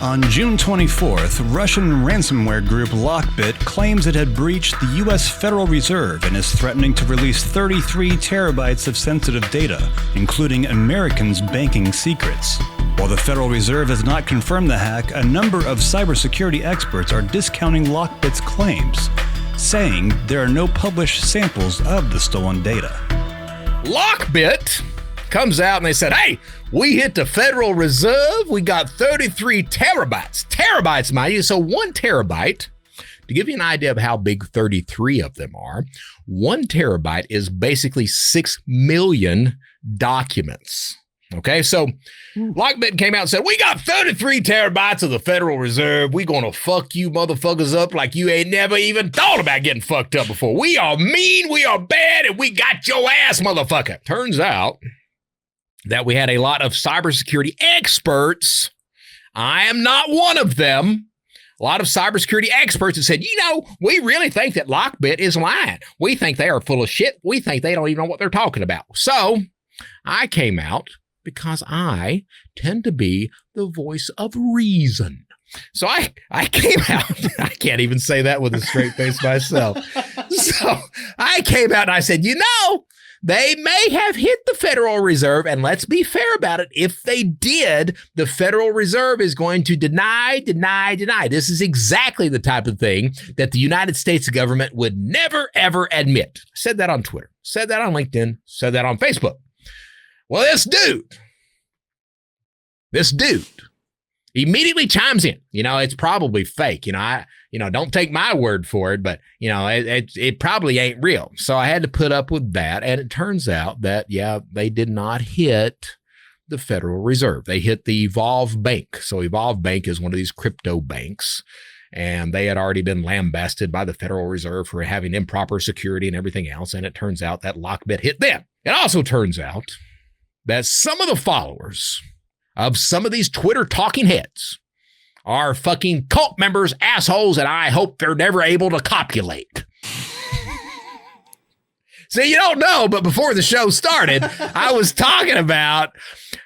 On June 24th, Russian ransomware group LockBit claims it had breached the U.S. Federal Reserve and is threatening to release 33 terabytes of sensitive data, including Americans' banking secrets. While the Federal Reserve has not confirmed the hack, a number of cybersecurity experts are discounting LockBit's claims, saying there are no published samples of the stolen data. LockBit comes out and they said, hey, we hit the Federal Reserve. We got 33 terabytes. Terabytes, mind you. So 1 terabyte, to give you an idea of how big 33 of them are, 1 terabyte is basically 6 million documents. Okay, so LockBit came out and said, we got 33 terabytes of the Federal Reserve. We gonna fuck you motherfuckers up like you ain't never even thought about getting fucked up before. We are mean, we are bad, and we got your ass, motherfucker. Turns out that we had a lot of cybersecurity experts. I am not one of them. A lot of cybersecurity experts that said, we really think that LockBit is lying. We think they are full of shit. We think they don't even know what they're talking about. So I came out because I tend to be the voice of reason. So I came out. I can't even say that with a straight face myself. So I came out and I said, they may have hit the Federal Reserve, and let's be fair about it. If they did, the Federal Reserve is going to deny. This is exactly the type of thing that the United States government would never, ever admit. I said that on Twitter, said that on LinkedIn, said that on Facebook. Well, this dude immediately chimes in. It's probably fake. Don't take my word for it, but it probably ain't real. So I had to put up with that. And it turns out that, they did not hit the Federal Reserve. They hit the Evolve Bank. So Evolve Bank is one of these crypto banks, and they had already been lambasted by the Federal Reserve for having improper security and everything else. And it turns out that LockBit hit them. It also turns out that some of the followers of some of these Twitter talking heads are fucking cult members, assholes, and I hope they're never able to copulate. So you don't know, but before the show started, I was talking about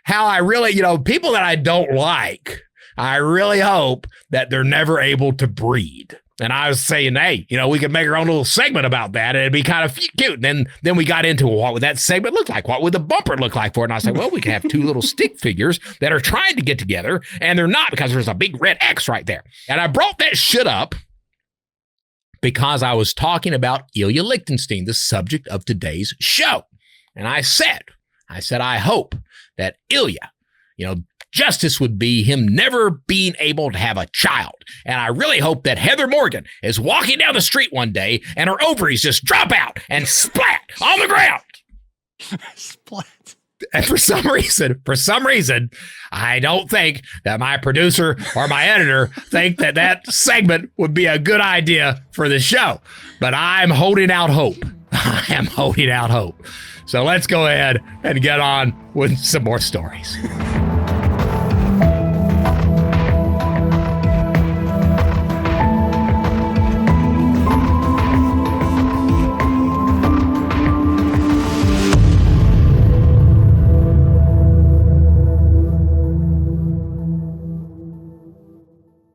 how I really, people that I don't like, I really hope that they're never able to breed. And I was saying, hey, we could make our own little segment about that. And it'd be kind of cute. And then we got into what would that segment look like? What would the bumper look like for it? And I said, well, we could have 2 little stick figures that are trying to get together. And they're not, because there's a big red X right there. And I brought that shit up because I was talking about Ilya Lichtenstein, the subject of today's show. And I said, I hope that Ilya, justice would be him never being able to have a child. And I really hope that Heather Morgan is walking down the street one day and her ovaries just drop out and splat on the ground. Splat. And for some reason, I don't think that my producer or my editor think that segment would be a good idea for the show. But I'm holding out hope. I am holding out hope. So let's go ahead and get on with some more stories.